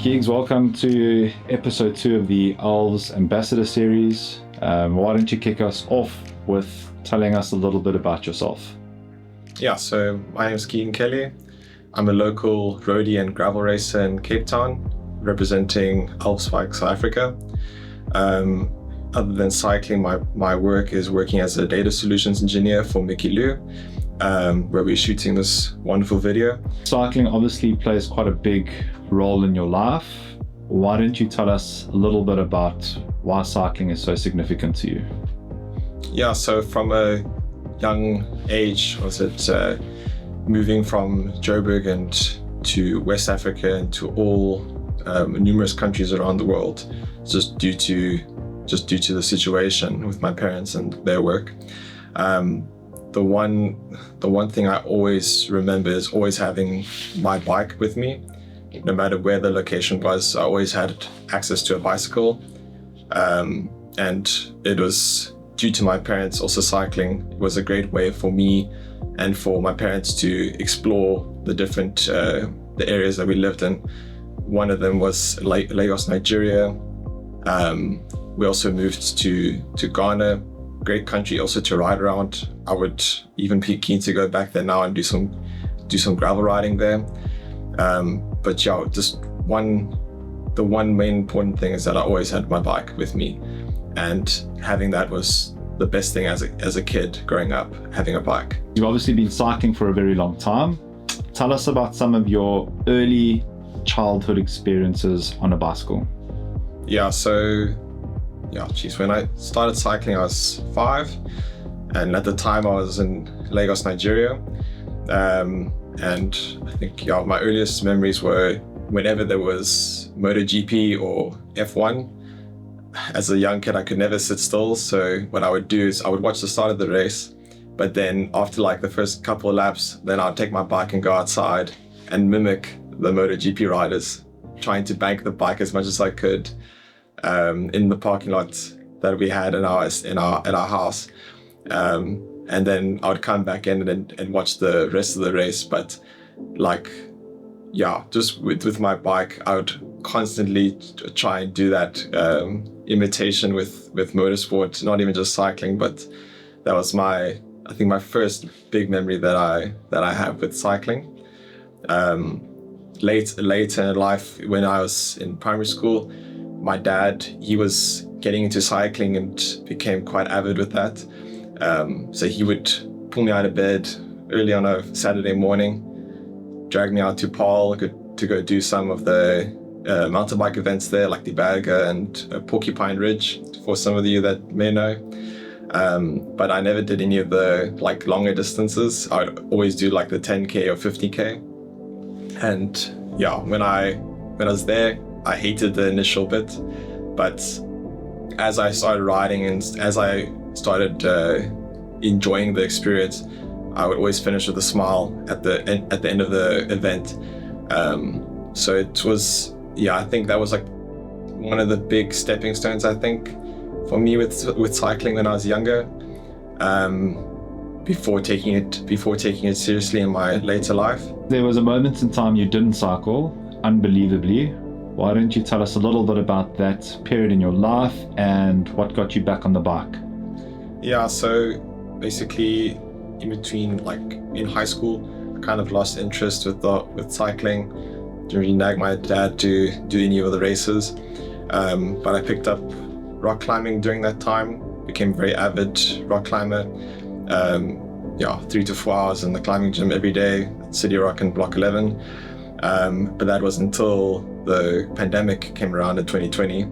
Keegs, welcome to episode 2 of the Elves Ambassador series. Why don't you kick us off with telling us a little bit about yourself? Yeah, so my name is Keegan Kelly. I'm a local roadie and gravel racer in Cape Town, representing Elves Falath South Africa. Other than cycling, my work is working as a data solutions engineer for Mickey Lou, where we're shooting this wonderful video. Cycling obviously plays quite a big role in your life. Why don't you tell us a little bit about why cycling is so significant to you? Yeah, so from a young age, moving from Joburg and to West Africa and to all numerous countries around the world, just due to the situation with my parents and their work. The one thing I always remember is always having my bike with me. No matter where the location was, I always had access to a bicycle. And it was due to my parents also cycling. It was a great way for me and for my parents to explore the different the areas that we lived in. One of them was Lagos, Nigeria. We also moved to Ghana, great country also to ride around. I would even be keen to go back there now and do some gravel riding there. But yeah, the one main important thing is that I always had my bike with me, and having that was the best thing as a kid growing up, having a bike. You've obviously been cycling for a very long time. Tell us about some of your early childhood experiences on a bicycle. When I started cycling, I was 5, and at the time I was in Lagos, Nigeria. And I think my earliest memories were whenever there was MotoGP or F1. As a young kid, I could never sit still. So what I would do is I would watch the start of the race, but then after like the first couple of laps, then I'd take my bike and go outside and mimic the MotoGP riders, trying to bank the bike as much as I could in the parking lot that we had in our house. And then I would come back in and watch the rest of the race. But just with my bike, I would constantly try and do that imitation with motorsport, not even just cycling, but that was my first big memory that I have with cycling. Later in life, when I was in primary school, my dad, he was getting into cycling and became quite avid with that. So he would pull me out of bed early on a Saturday morning, drag me out to Paarl to go do some of the mountain bike events there, like the Berge and Porcupine Ridge, for some of you that may know. But I never did any of the longer distances. I would always do the 10K or 50K. And when I was there, I hated the initial bit, but as I started riding and as I started enjoying the experience, I would always finish with a smile at the end of the event. So it was, I think that was one of the big stepping stones, I think, for me with cycling when I was younger. Before taking it seriously in my later life. There was a moment in time you didn't cycle, unbelievably. Why don't you tell us a little bit about that period in your life and what got you back on the bike? Yeah, so basically in between, in high school, I kind of lost interest with cycling. Didn't really nag my dad to do any of the races. But I picked up rock climbing during that time, became a very avid rock climber. 3 to 4 hours in the climbing gym every day at City Rock and Block 11. But that was until the pandemic came around in 2020.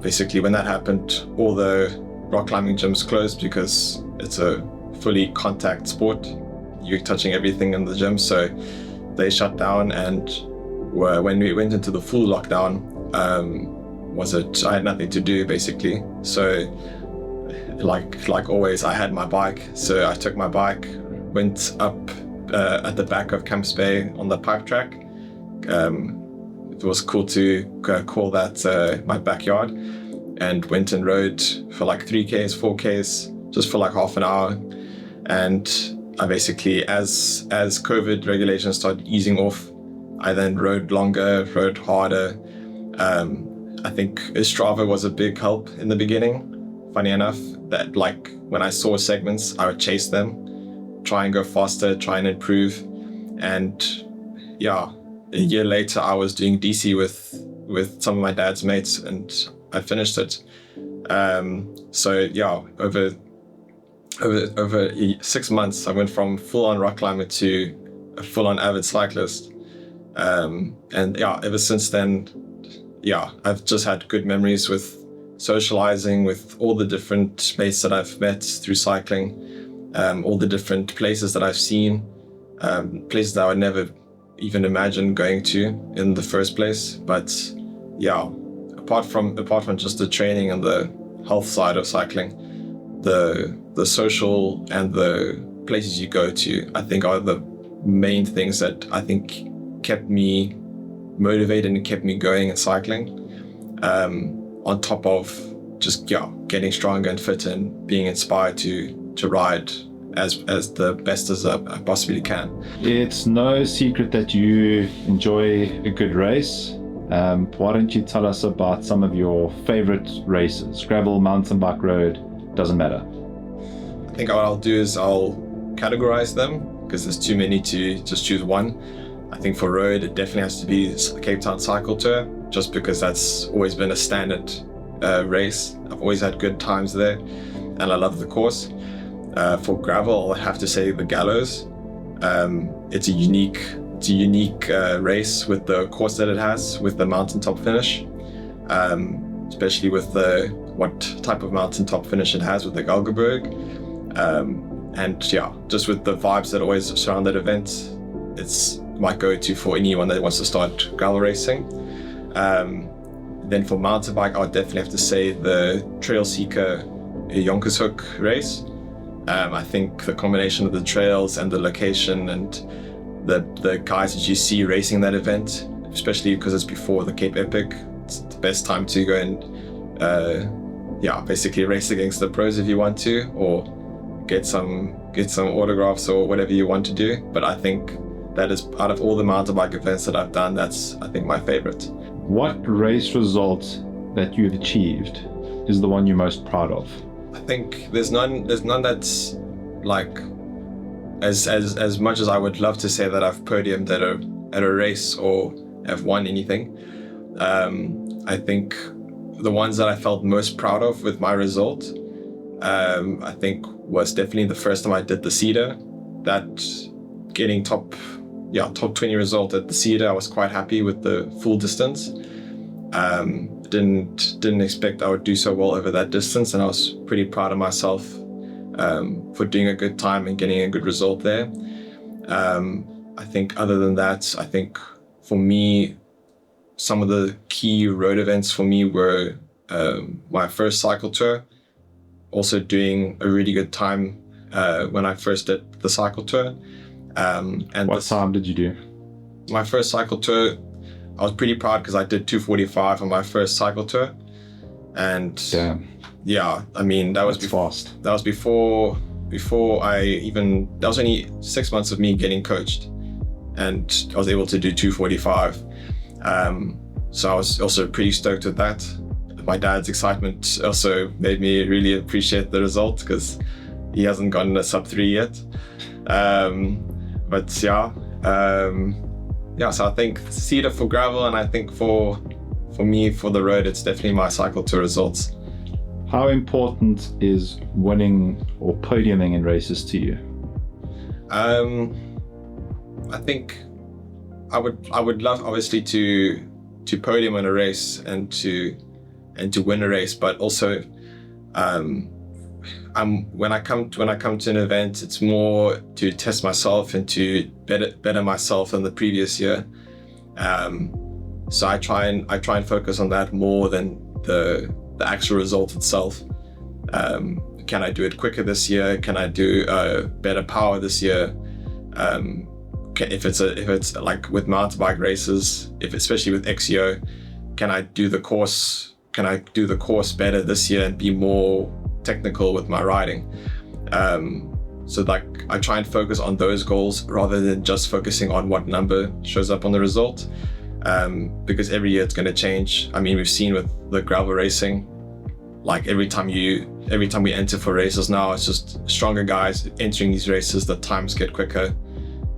Basically when that happened, all the rock climbing gyms closed because it's a fully contact sport. You're touching everything in the gym, so they shut down. And when we went into the full lockdown, I had nothing to do basically. So like always, I had my bike. So I took my bike, went up at the back of Camps Bay on the pipe track. It was cool to call that my backyard, and went and rode for 3Ks, 4Ks, just for half an hour. And I basically, as COVID regulations started easing off, I then rode longer, rode harder. I think Strava was a big help in the beginning. Funny enough, that like when I saw segments, I would chase them, try and go faster, try and improve. And yeah, a year later, I was doing DC with some of my dad's mates, and I finished it. So yeah, over 6 months, I went from full-on rock climber to a full-on avid cyclist. And yeah, ever since then, yeah, I've just had good memories with socializing with all the different mates that I've met through cycling, all the different places that I've seen, places that I would never even imagine going to in the first place. But yeah, apart from just the training and the health side of cycling, the social and the places you go to, I think are the main things that I think kept me motivated and kept me going in cycling. On top of just getting stronger and fitter and being inspired to ride as the best as I possibly can. It's no secret that you enjoy a good race. Why don't you tell us about some of your favorite races? Gravel, mountain bike, road, doesn't matter. I think what I'll do is I'll categorize them because there's too many to just choose one. I think for road, it definitely has to be the Cape Town Cycle Tour, just because that's always been a standard race. I've always had good times there, and I love the course. For gravel, I'll have to say the Gallows. It's a unique race with the course that it has, with the mountaintop finish, especially with what type of mountaintop finish it has with the Galgenberg. And yeah, just with the vibes that always surround that event, it's my go-to for anyone that wants to start gravel racing. Then for mountain bike, I would definitely have to say the Trail Seeker Jonkershoek race. I think the combination of the trails and the location and the guys that you see racing that event, especially because it's before the Cape Epic, it's the best time to go and basically race against the pros if you want to, or get some autographs or whatever you want to do. But I think that is, out of all the mountain bike events that I've done, that's, I think, my favorite. What race result that you've achieved is the one you're most proud of? I think there's none that's like as much as I would love to say that I've podiumed at a race or have won anything. I think the ones that I felt most proud of with my result, I think was definitely the first time I did the Cedar. That getting top 20 result at the Cedar, I was quite happy with the full distance. Didn't expect I would do so well over that distance, and I was pretty proud of myself for doing a good time and getting a good result there. I think other than that, I think for me, some of the key road events for me were my first cycle tour, also doing a really good time when I first did the cycle tour. And what time did you do? My first cycle tour, I was pretty proud because I did 2:45 on my first cycle tour. And damn. Yeah, I mean, that was fast. That was before that was only 6 months of me getting coached, and I was able to do 2:45. So I was also pretty stoked with that. My dad's excitement also made me really appreciate the result because he hasn't gotten a sub 3 yet. But yeah, so I think Cedar for gravel, and I think for me, for the road, it's definitely my cycle tour results. How important is winning or podiuming in races to you? I think I would love, obviously, to podium in a race and to win a race, but also when I come to an event, it's more to test myself and to better myself than the previous year. So I try and focus on that more than the actual result itself. Can I do it quicker this year? Can I do better power this year? If it's like with mountain bike races, especially with XCO, can I do the course better this year and be more technical with my riding? So like I try and focus on those goals rather than just focusing on what number shows up on the result. Because every year it's going to change. I mean, we've seen with the gravel racing, like every time we enter for races now, it's just stronger guys entering these races, the times get quicker.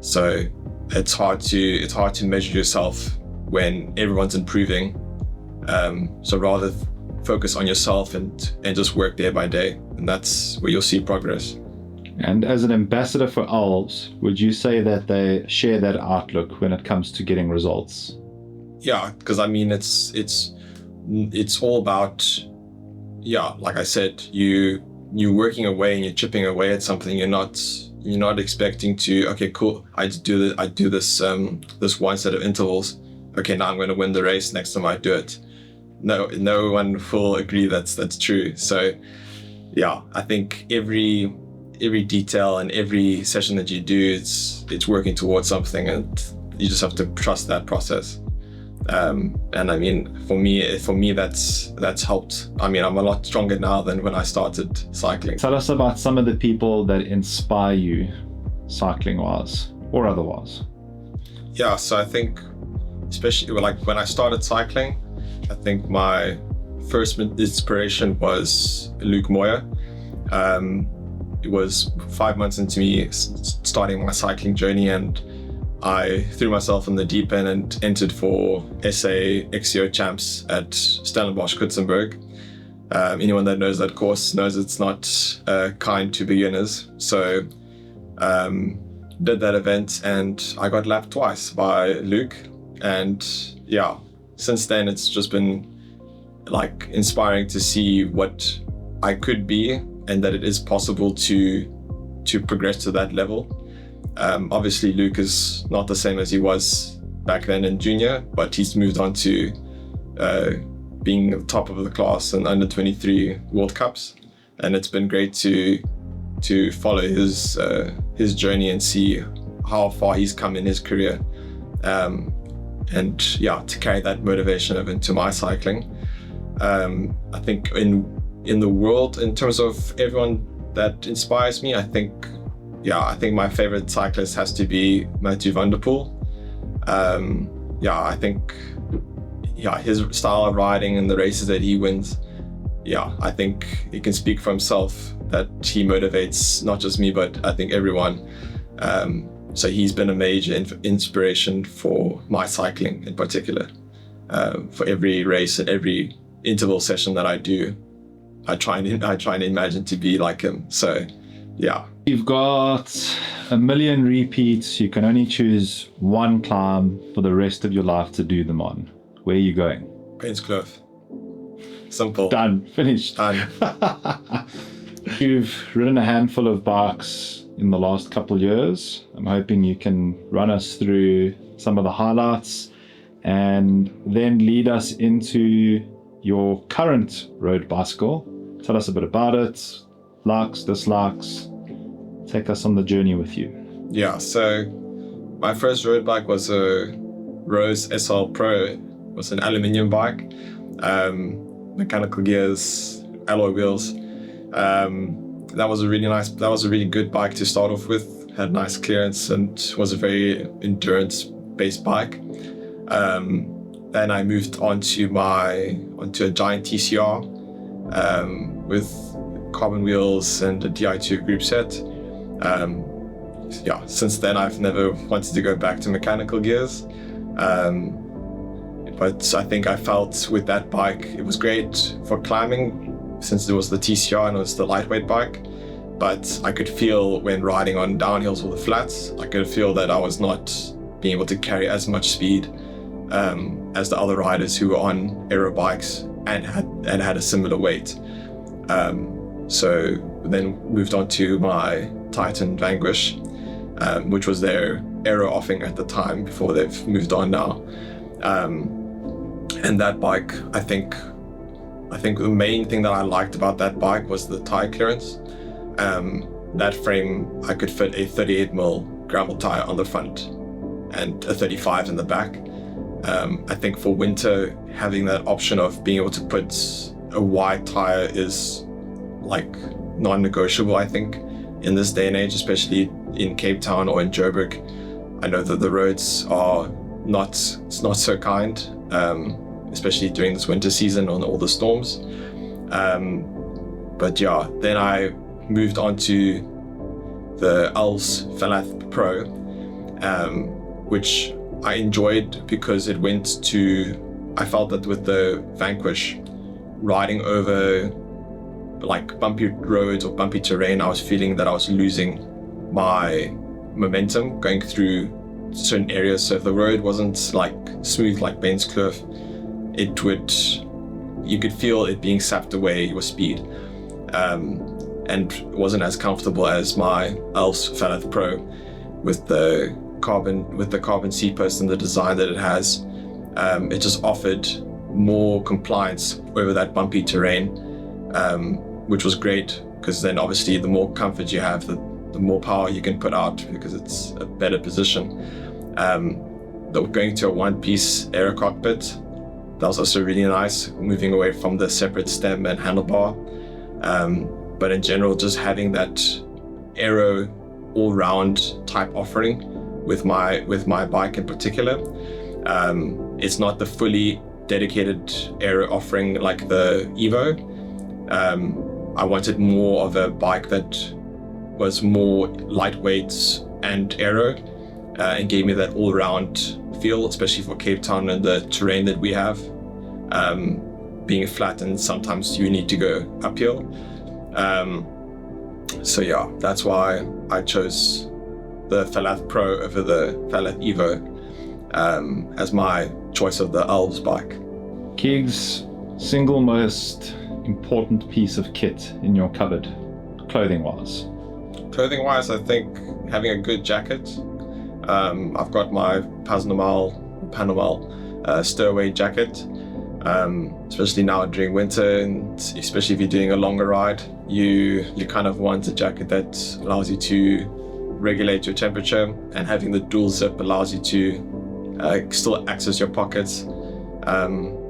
So it's hard to measure yourself when everyone's improving. So rather focus on yourself and just work day by day, and that's where you'll see progress. And as an ambassador for Elves, would you say that they share that outlook when it comes to getting results? Yeah, because I mean, it's all about, yeah, like I said, you're working away and you're chipping away at something. You're not expecting to, okay, cool, I do this one set of intervals. Okay, now I'm going to win the race next time I do it. No one will agree that's true. So yeah, I think every detail and every session that you do, it's working towards something, and you just have to trust that process. And I mean, for me, that's helped. I mean, I'm a lot stronger now than when I started cycling. Tell us about some of the people that inspire you, cycling-wise or otherwise. Yeah, so I think, especially like when I started cycling, I think my first inspiration was Luke Moyer. It was 5 months into me starting my cycling journey, and I threw myself in the deep end and entered for SA XCO champs at Stellenbosch Kutzenberg. Anyone that knows that course knows it's not kind to beginners. So did that event, and I got lapped twice by Luke. And yeah, since then it's just been like inspiring to see what I could be, and that it is possible to progress to that level. Obviously Luke is not the same as he was back then in junior, but he's moved on to being top of the class in under 23 World Cups, and it's been great to follow his journey and see how far he's come in his career, and yeah, to carry that motivation over into my cycling. I think in the world, in terms of everyone that inspires me, I think my favorite cyclist has to be Mathieu van der Poel. I think his style of riding and the races that he wins, I think he can speak for himself that he motivates not just me, but I think everyone. So he's been a major inspiration for my cycling in particular. For every race and every interval session that I do, I try and imagine to be like him. So yeah. You've got 1 million repeats. You can only choose one climb for the rest of your life to do them on. Where are you going? Painscloof. Simple. Done. Finished. Done. You've ridden a handful of bikes in the last couple of years. I'm hoping you can run us through some of the highlights and then lead us into your current road bicycle. Tell us a bit about it, likes, dislikes. Take us on the journey with you. Yeah, so my first road bike was a Rose SL Pro. It was an aluminium bike, mechanical gears, alloy wheels. That was a really good bike to start off with. Had nice clearance and was a very endurance-based bike. Then I moved onto a giant TCR with carbon wheels and a Di2 group set. Since then I've never wanted to go back to mechanical gears. But I think I felt with that bike, it was great for climbing since it was the TCR and it was the lightweight bike. But I could feel when riding on downhills or the flats, I could feel that I was not being able to carry as much speed as the other riders who were on aero bikes and had a similar weight. So then moved on to my Titan Vanquish, which was their aero offing at the time before they've moved on now. And that bike, I think the main thing that I liked about that bike was the tire clearance. That frame, I could fit a 38mm gravel tire on the front and a 35 in the back. I think for winter, having that option of being able to put a wide tire is like non-negotiable, I think, in this day and age, especially in Cape Town or in Joburg. I know that the roads are not so kind, especially during this winter season on all the storms. But yeah, then I moved on to the Elves Falath Pro, which I enjoyed because I felt that with the Vanquish, riding over like bumpy roads or bumpy terrain, I was feeling that I was losing my momentum going through certain areas. So if the road wasn't like smooth like Baines Kloof, you could feel it being sapped away your speed, and it wasn't as comfortable as my Elves Falath Pro with the carbon seat post and the design that it has. It just offered more compliance over that bumpy terrain, which was great, because then obviously the more comfort you have, the more power you can put out, because it's a better position. Going to a one-piece aero cockpit, that was also really nice, moving away from the separate stem and handlebar. But in general, just having that aero all-round type offering with my bike in particular. It's not the fully dedicated aero offering like the Evo. I wanted more of a bike that was more lightweight and aero, and gave me that all-round feel, especially for Cape Town and the terrain that we have, being flat and sometimes you need to go uphill. So yeah, that's why I chose the Falath Pro over the Falath Evo as my choice of the Elves bike. Keeg's single most important piece of kit in your cupboard, clothing-wise? Clothing-wise, I think having a good jacket. I've got my Panamal stowaway jacket, especially now during winter, and especially if you're doing a longer ride, you kind of want a jacket that allows you to regulate your temperature, and having the dual zip allows you to still access your pockets.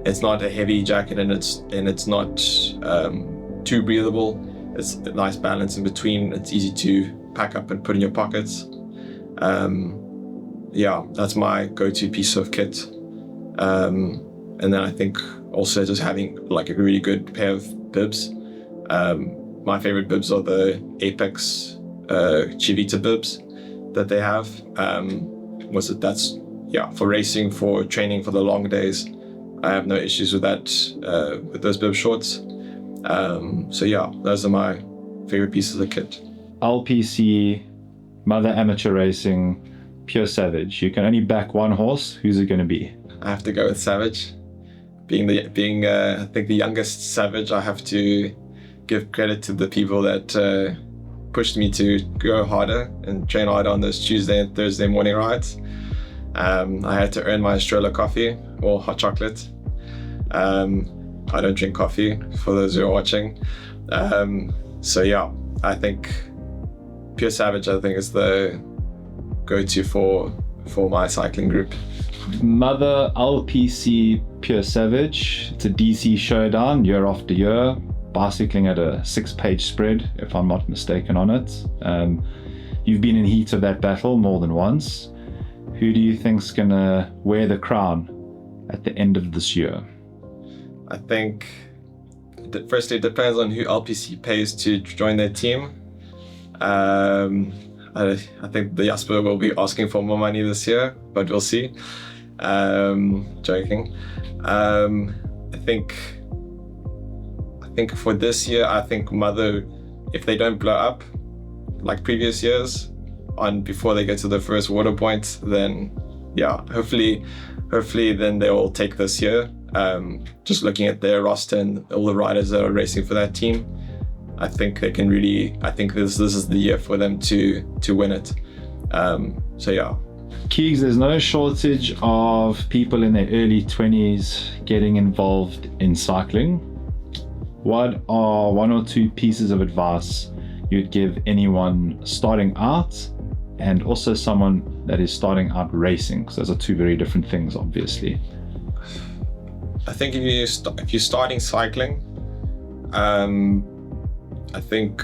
It's not a heavy jacket, and it's not too breathable. It's a nice balance in between. It's easy to pack up and put in your pockets. Yeah, that's my go-to piece of kit. And then I think also just having like a really good pair of bibs. My favorite bibs are the Apex Chivita bibs that they have. That's for racing, for training, for the long days. I have no issues with that, with those bib shorts. So yeah, those are my favorite pieces of kit. LPC, Mother Amateur Racing, Pure Savage. You can only back one horse. Who's it going to be? I have to go with Savage. Being I think the youngest Savage, I have to give credit to the people that pushed me to go harder and train harder on those Tuesday and Thursday morning rides. I had to earn my stroller coffee or hot chocolate. I don't drink coffee, for those who are watching. So yeah, I think Pure Savage, I think, is the go-to for my cycling group. Mother LPC Pure Savage. It's a DC showdown year after year, bicycling at a 6-page spread, if I'm not mistaken on it. You've been in heat of that battle more than once. Who do you think's gonna wear the crown at the end of this year? I think, firstly, it depends on who LPC pays to join their team. I think the Jasper will be asking for more money this year, but we'll see. Joking. I think for this year, I think Mother, if they don't blow up like previous years before they get to the first water point, then yeah, hopefully then they will take this year. Just looking at their roster and all the riders that are racing for that team, I think they can really, I think this is the year for them to win it. So yeah. Keegs, there's no shortage of people in their early 20s getting involved in cycling. What are one or two pieces of advice you'd give anyone starting out, and also someone that is starting out racing? Because those are two very different things, obviously. I think if you're starting cycling, I think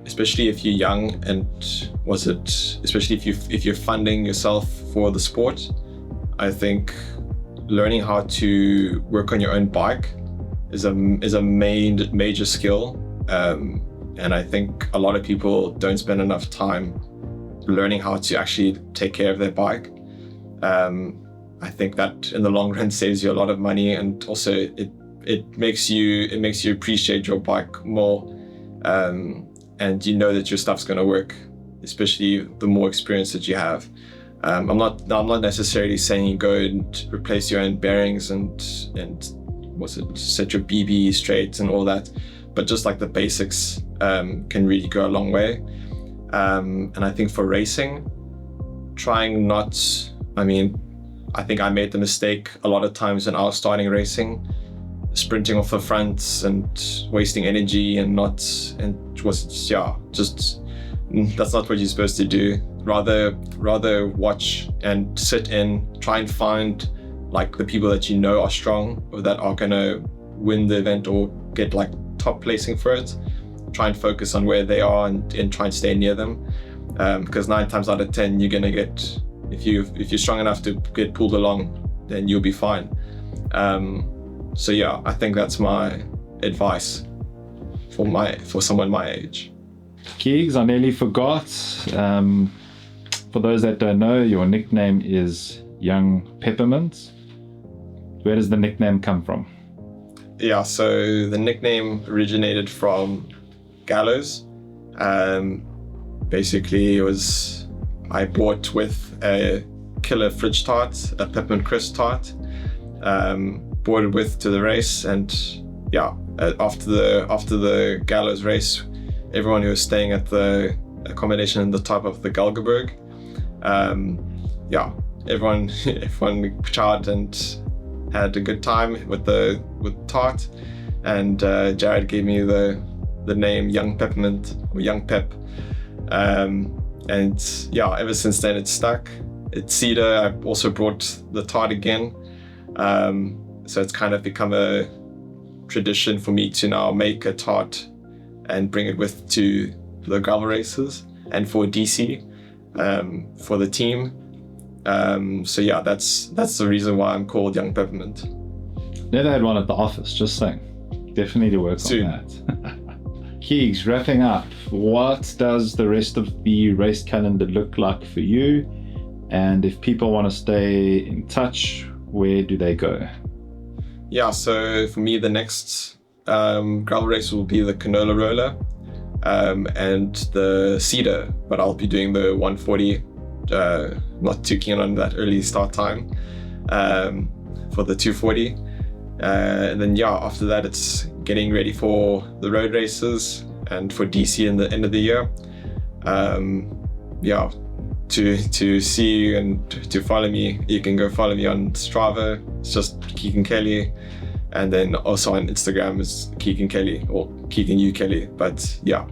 especially if you're young, and especially if you're funding yourself for the sport, I think learning how to work on your own bike is a major skill. And I think a lot of people don't spend enough time learning how to actually take care of their bike. I think that in the long run saves you a lot of money, and also it makes you appreciate your bike more, and you know that your stuff's going to work, especially the more experience that you have. I'm not necessarily saying you go and replace your own bearings and set your BB straight and all that, but just like the basics can really go a long way. And I think for racing, I think I made the mistake a lot of times when I was starting racing, sprinting off the front and wasting energy that's not what you're supposed to do. Rather watch and sit in, try and find like the people that you know are strong or that are gonna win the event or get like top placing for it. Try and focus on where they are and try and stay near them, because 9 times out of 10 you're gonna get, if you're strong enough to get pulled along, then you'll be fine. So yeah, I think that's my advice for someone my age. Keegs, I nearly forgot. For those that don't know, your nickname is Young Peppermint. Where does the nickname come from? Yeah, so the nickname originated from Gallows. Basically, I bought with a killer fridge tart, a peppermint crisp tart. Brought it with to the race, and yeah, after the Gallows race, everyone who was staying at the accommodation in the top of the Galgenberg, everyone chatted and had a good time with tart, and Jared gave me the name Young Peppermint or Young Pep, and yeah, ever since then it's stuck. It's cedar. I also brought the tart again, so it's kind of become a tradition for me to now make a tart and bring it with to the gravel races and for DC, for the team. So yeah, that's the reason why I'm called Young Peppermint. Never had one at the office, just saying. Definitely work Soon. on that. Keegs, wrapping up, what does the rest of the race calendar look like for you? And if people want to stay in touch, where do they go? Yeah, so for me, the next gravel race will be the Canola Roller and the Cedar, but I'll be doing the 140. Not too keen on that early start time for the 240. And then yeah, after that it's getting ready for the road races and for DC in the end of the year. To see you and to follow me, you can go follow me on Strava. It's just Keegan Kelly, and then also on Instagram is Keegan Kelly or Keegan U Kelly. But yeah,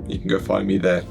you can go follow me there.